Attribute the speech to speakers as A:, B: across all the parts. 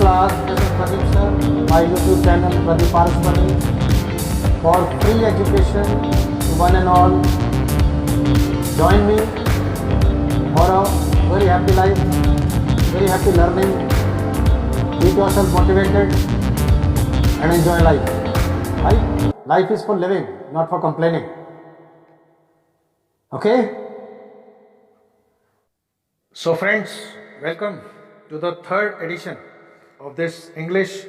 A: class, this is Pradeep sir, my YouTube channel Pradeep Paraswani. For free education to one and all, join me for a very happy life, very happy learning. Keep yourself motivated and enjoy life. Right? Life is for living, not for complaining. Okay? So friends, welcome to the third edition of this English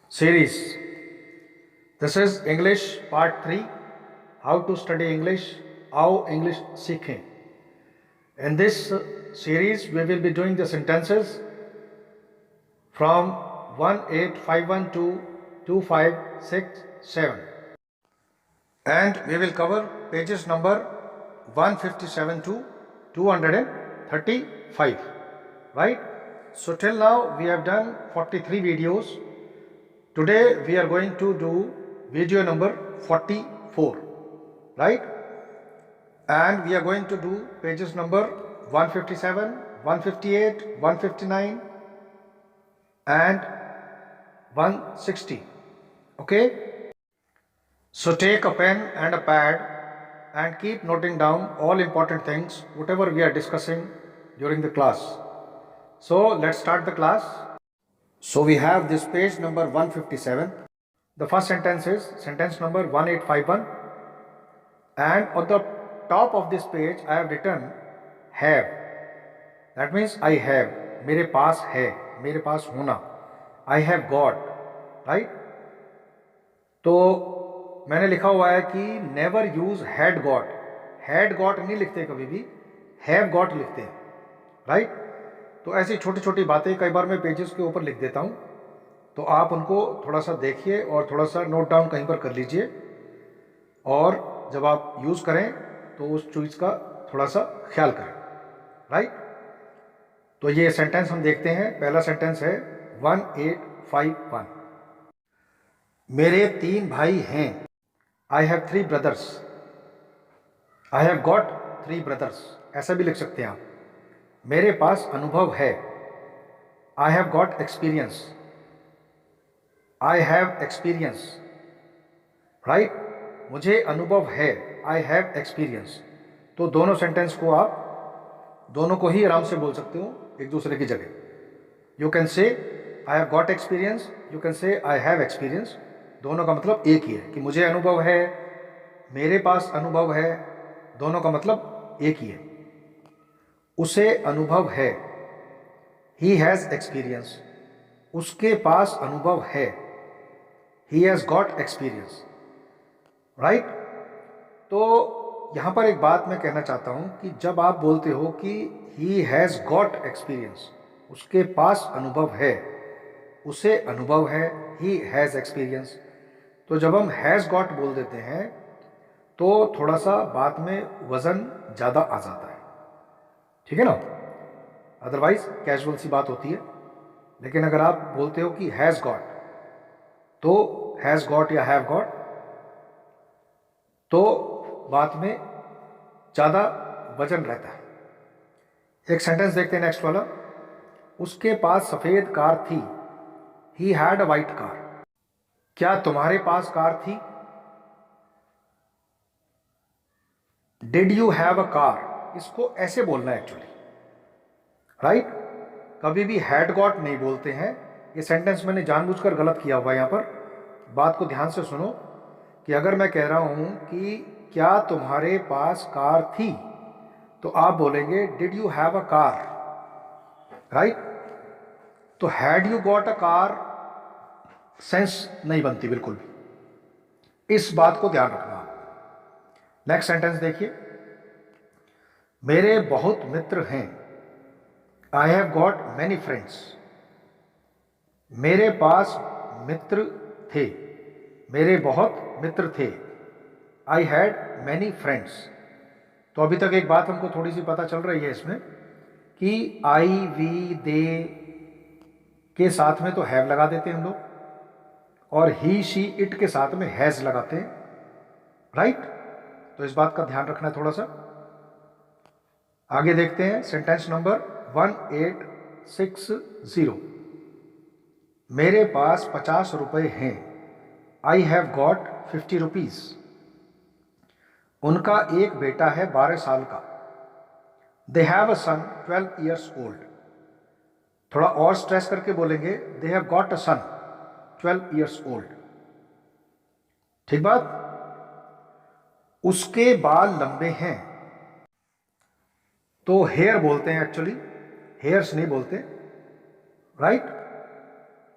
A: series. This is English part 3, how to study English, how English सीखें. In this series we will be doing the sentences from 1851 to 2567 and we will cover pages number 157 to 235, right? So till now we have done 43 videos. Today we are going to do video number 44, right? And we are going to do pages number 157, 158, 159 and 160. Okay? So take a pen and a pad and keep noting down all important things, whatever we are discussing during the class. So let's start the class. So we have this page number 157. The first sentence is sentence number 1851 and on the top of this page I have written have. That means I have. मेरे पास है, मेरे पास होना. I have got, right? तो मैंने लिखा हुआ है कि never use had got. Had got नहीं लिखते कभी भी, हैव गॉट लिखते हैं, राइट? तो ऐसी छोटी छोटी बातें कई बार मैं पेजेस के ऊपर लिख देता हूँ, तो आप उनको थोड़ा सा देखिए और थोड़ा सा नोट डाउन कहीं पर कर लीजिए और जब आप यूज़ करें तो उस चीज़ का थोड़ा सा ख्याल करें, राइट? तो ये सेंटेंस हम देखते हैं. पहला सेंटेंस है 1851. मेरे 3 भाई हैं. I have 3 brothers. I have got 3 brothers. ऐसा भी लिख सकते हैं आप. मेरे पास अनुभव है. I have got experience. I have experience. Right? मुझे अनुभव है. I have experience. तो दोनों सेंटेंस को आप दोनों को ही आराम से बोल सकते हो एक दूसरे की जगह. You can say I have got experience. You can say I have experience. दोनों का मतलब एक ही है कि मुझे अनुभव है, मेरे पास अनुभव है. दोनों का मतलब एक ही है. उसे अनुभव है. He has experience. उसके पास अनुभव है. He has got experience. Right? तो यहाँ पर एक बात मैं कहना चाहता हूँ कि जब आप बोलते हो कि He has got experience, उसके पास अनुभव है, उसे अनुभव है, He has experience. तो जब हम हैज़ गॉट बोल देते हैं तो थोड़ा सा बात में वज़न ज़्यादा आ जाता है, ठीक है ना? अदरवाइज कैजुअल सी बात होती है. लेकिन अगर आप बोलते हो कि हैज़ गॉट, तो हैज़ गॉट या हैव गॉट, तो बात में ज़्यादा वजन रहता है. एक सेंटेंस देखते हैं नेक्स्ट वाला. उसके पास सफ़ेद कार थी. He had a white car. क्या तुम्हारे पास कार थी? Did you have a car. इसको ऐसे बोलना है एक्चुअली, राइट? कभी भी हैड गॉट नहीं बोलते हैं. ये सेंटेंस मैंने जानबूझकर गलत किया हुआ है. यहाँ पर बात को ध्यान से सुनो कि अगर मैं कह रहा हूं कि क्या तुम्हारे पास कार थी, तो आप बोलेंगे did you have a car, right? तो had you got a car sense नहीं बनती बिल्कुल भी. इस बात को ध्यान रखना. नेक्स्ट सेंटेंस देखिए. मेरे बहुत मित्र हैं. I have got many friends. मेरे पास मित्र थे. मेरे बहुत मित्र थे. I had many friends. तो अभी तक एक बात हमको थोड़ी सी पता चल रही है इसमें कि आई, वी, दे के साथ में तो हैव लगा देते हैं हम लोग और ही, शी, इट के साथ में हैज़ लगाते हैं, राइट? तो इस बात का ध्यान रखना है थोड़ा सा. आगे देखते हैं सेंटेंस नंबर 1860. मेरे पास 50 रुपये हैं। आई हैव गॉट 50 रुपीज़। उनका एक बेटा है 12 साल का। They have a son 12 years old. थोड़ा और स्ट्रेस करके बोलेंगे, they have got a son 12 years old. ठीक बात। उसके बाल लंबे हैं। तो हेयर बोलते हैं एक्चुअली, हेयर्स नहीं बोलते, राइट।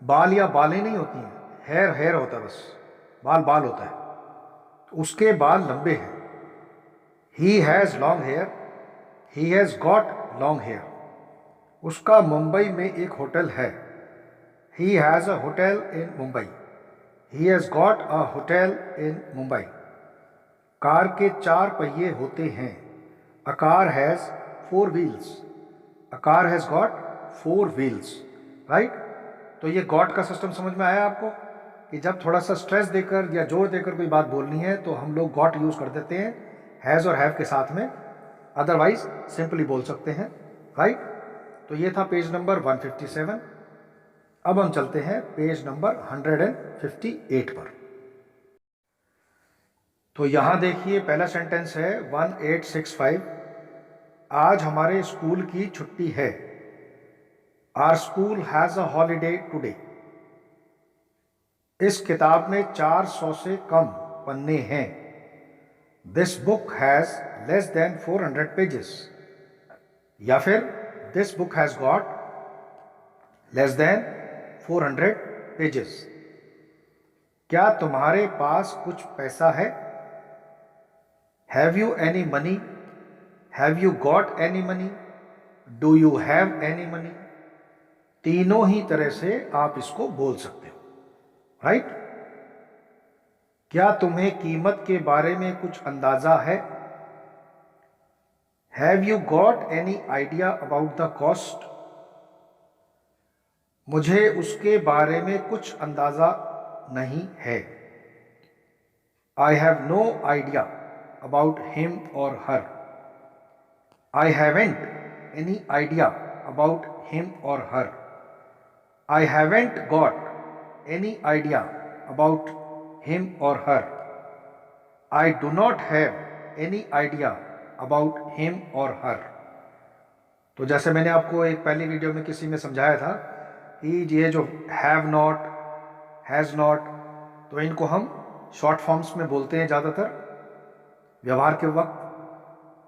A: बाल या बालें नहीं होती हैं, हेयर हेयर होता है, बस बाल बाल होता है। तो उसके बाल लंबे हैं। He has long hair. He has got long hair. उसका मुंबई में एक होटल है। He has a hotel in Mumbai. He has got a hotel in Mumbai. Car के 4 पहिए होते हैं। A car has 4 wheels. A car has got 4 wheels, right. तो ये गॉट का सिस्टम समझ में आया आपको, कि जब थोड़ा सा स्ट्रेस देकर या जोर देकर कोई बात बोलनी है तो हम लोग गॉट यूज़ कर देते हैं हैज़ और हैव के साथ में, अदरवाइज सिंपली बोल सकते हैं, राइट। तो ये था पेज नंबर 157। अब हम चलते हैं पेज नंबर 158 पर। तो यहाँ देखिए पहला सेंटेंस है 1865। आज हमारे स्कूल की छुट्टी है। Our school has a holiday today. इस किताब में 400 से कम पन्ने हैं। This book has less than 400 pages. या फिर this book has got less than 400 pages. क्या तुम्हारे पास कुछ पैसा है? Have you any money? Have you got any money? Do you have any money? तीनों ही तरह से आप इसको बोल सकते हो, राइट। क्या तुम्हें कीमत के बारे में कुछ अंदाजा है? Have you got any idea about the cost? मुझे उसके बारे में कुछ अंदाजा नहीं है। I have no idea about him or her. I haven't any idea about him or her. I haven't got any idea about him or her. I do not have any idea about him or her. तो जैसे मैंने आपको एक पहली video में किसी में समझाया था कि ये जो हैव नॉट, हैज़ नॉट, तो इनको हम शॉर्ट फॉर्म्स में बोलते हैं ज़्यादातर व्यवहार के वक्त,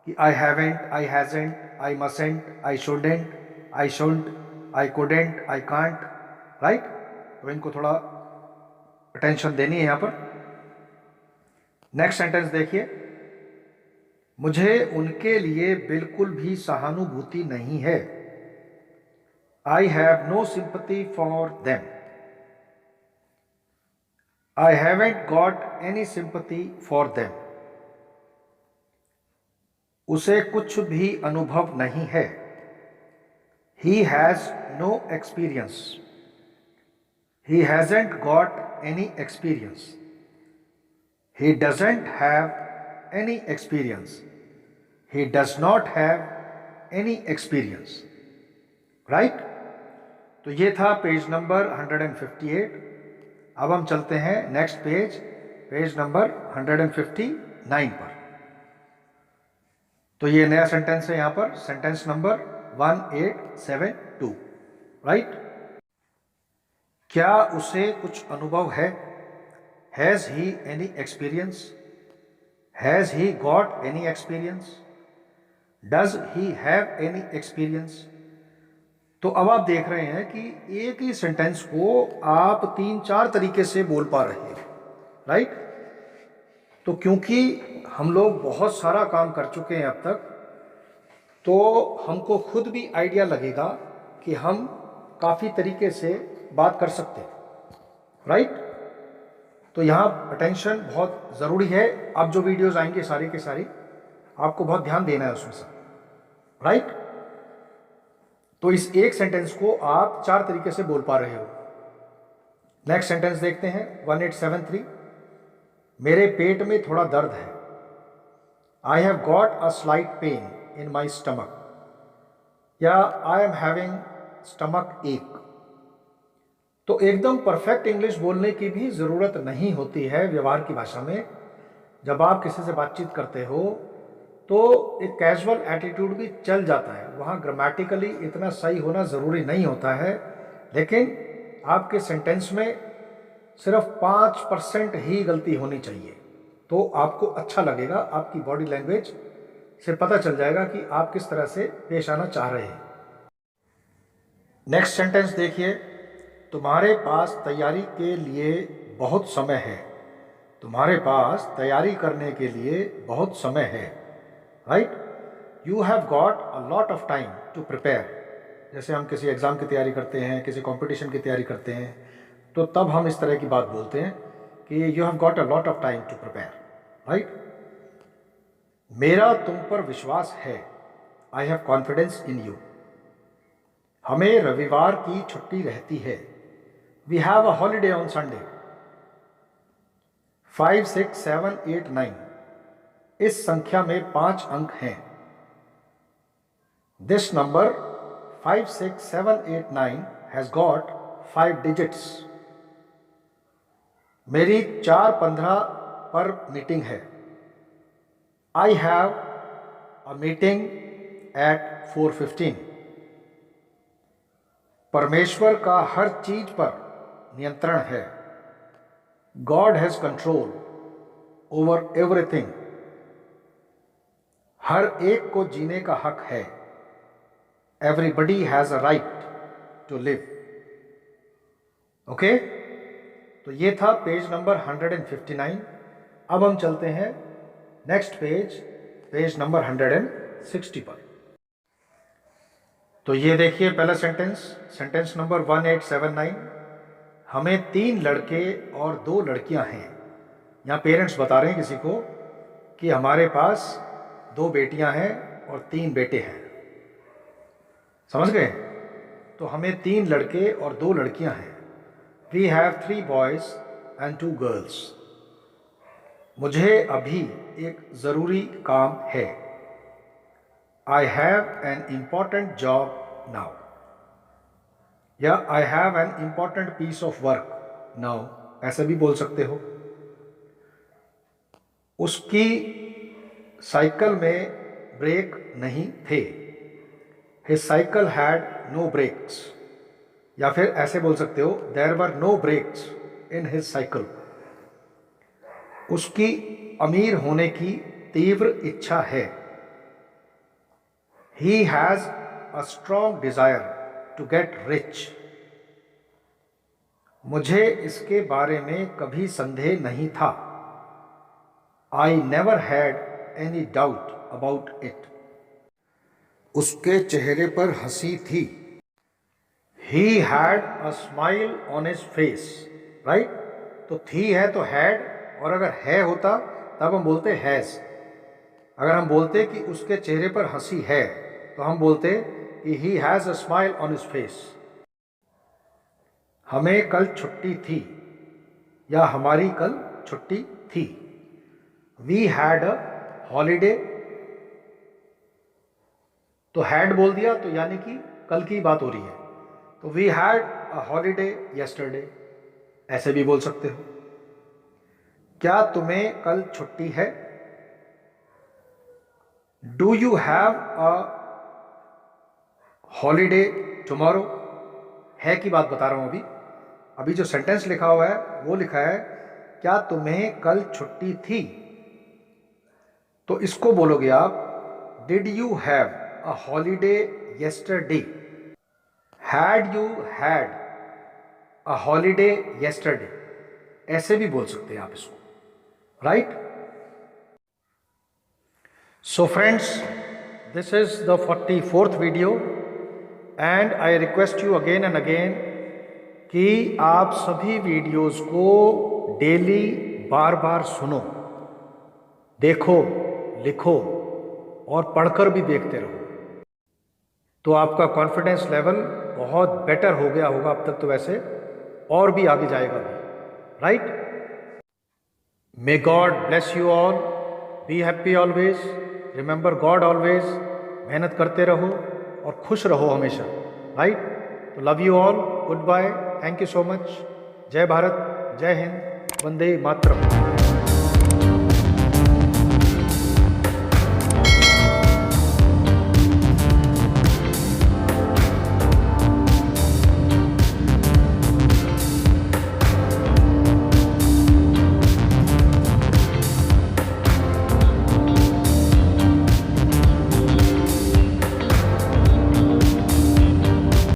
A: कि I haven't, I hasn't, I mustn't, I shouldn't, I should, I couldn't, I can't, right. तो इनको थोड़ा अटेंशन देनी है यहाँ पर। नेक्स्ट सेंटेंस देखिए, मुझे उनके लिए बिल्कुल भी सहानुभूति नहीं है। I have no sympathy for them. I haven't got any sympathy for them. उसे कुछ भी अनुभव नहीं है। He has no experience. He hasn't got any experience. He doesn't have any experience. He does not have any experience, right. तो ये था page number 158। अब हम चलते हैं नेक्स्ट पेज, पेज नंबर 159 पर। तो ये नया सेंटेंस है यहाँ पर, सेंटेंस नंबर 1872, राइट। क्या उसे कुछ अनुभव है? Has he any experience? Has he got any experience? Does he have any experience? तो अब आप देख रहे हैं कि एक ही सेंटेंस को आप 3-4 तरीके से बोल पा रहे हैं, राइट। तो क्योंकि हम लोग बहुत सारा काम कर चुके हैं अब तक, तो हमको खुद भी आइडिया लगेगा कि हम काफ़ी तरीके से बात कर सकते हैं, राइट। तो यहाँ अटेंशन बहुत ज़रूरी है। अब जो वीडियोज़ आएंगे सारी के सारी आपको बहुत ध्यान देना है उसमें से, राइट। तो इस एक सेंटेंस को आप 4 तरीके से बोल पा रहे हो। नेक्स्ट सेंटेंस देखते हैं 1873। मेरे पेट में थोड़ा दर्द है। I have got a slight pain in my stomach, या आई एम हैविंग स्टमक एक। तो एकदम परफेक्ट इंग्लिश बोलने की भी ज़रूरत नहीं होती है व्यवहार की भाषा में। जब आप किसी से बातचीत करते हो तो एक कैजुअल एटीट्यूड भी चल जाता है, वहाँ ग्रामेटिकली इतना सही होना ज़रूरी नहीं होता है, लेकिन आपके सेंटेंस में सिर्फ 5% ही गलती होनी चाहिए, तो आपको अच्छा लगेगा, आपकी बॉडी लैंग्वेज से पता चल जाएगा कि आप किस तरह से पेश आना चाह रहे हैं। नेक्स्ट सेंटेंस देखिए, तुम्हारे पास तैयारी के लिए बहुत समय है। तुम्हारे पास तैयारी करने के लिए बहुत समय है, right. You have got a lot of time to prepare. जैसे हम किसी एग्ज़ाम की तैयारी करते हैं, किसी कंपटीशन की तैयारी करते हैं, तो तब हम इस तरह की बात बोलते हैं कि you have got a lot of time to prepare, right. मेरा तुम पर विश्वास है। I have confidence in you. हमें रविवार की छुट्टी रहती है। We have a holiday on Sunday. 5, 6, 7, 8, 9। इस संख्या में 5 अंक हैं। This number 5, 6, 7, 8, 9 has got 5 digits. मेरी 4:15 पर मीटिंग है। I have a meeting at 4:15। परमेश्वर का हर चीज पर नियंत्रण है। God has control over everything. हर एक को जीने का हक है। Everybody has a right to live. Okay, तो ये था पेज नंबर 159। अब हम चलते हैं नेक्स्ट पेज, पेज नंबर 160 पर। तो ये देखिए पहला सेंटेंस, सेंटेंस नंबर 1879। हमें 3 लड़के और 2 लड़कियां हैं। यहाँ पेरेंट्स बता रहे हैं किसी को कि हमारे पास 2 बेटियां हैं और 3 बेटे हैं। समझ गए? तो हमें 3 लड़के और 2 लड़कियां हैं। We have 3 boys and 2 girls. मुझे अभी एक ज़रूरी काम है। I have an important job now. या I have an important piece of work now, ऐसा भी बोल सकते हो। उसकी साइकिल में ब्रेक नहीं थे। His cycle had no brakes. या फिर ऐसे बोल सकते हो, There were no brakes in his cycle. उसकी अमीर होने की तीव्र इच्छा है। He has a strong desire to get rich. मुझे इसके बारे में कभी संदेह नहीं था। I never had any doubt about it. उसके चेहरे पर हंसी थी। He had a smile on his face. Right? तो थी है तो had, और अगर है होता तब हम बोलते हैज़। अगर हम बोलते कि उसके चेहरे पर हंसी है तो हम बोलते कि he has a smile on his face. हमें कल छुट्टी थी या हमारी कल छुट्टी थी। We had a holiday. तो had बोल दिया तो यानी कि कल की बात हो रही है, तो we had a holiday yesterday, ऐसे भी बोल सकते हो। क्या तुम्हें कल छुट्टी है? Do you have a holiday tomorrow? है की बात बता रहा हूं अभी जो सेंटेंस लिखा हुआ है वो लिखा है क्या तुम्हें कल छुट्टी थी। तो इसको बोलोगे आप Did you have a holiday yesterday? Had you had a holiday yesterday? ऐसे भी बोल सकते हैं आप इसको, right. So friends, this is the 44th video and I request you again and again कि आप सभी वीडियोस को डेली बार बार सुनो, देखो, लिखो और पढ़कर भी देखते रहो, तो आपका कॉन्फिडेंस लेवल बहुत बेटर हो गया होगा अब तक तो वैसे, और भी आगे जाएगा भी, right. May God bless you all, be happy always, remember God always. मेहनत करते रहो और खुश रहो हमेशा, राइट। तो love you all, good bye. Thank you so much. जय भारत, जय हिंद, वंदे मातरम।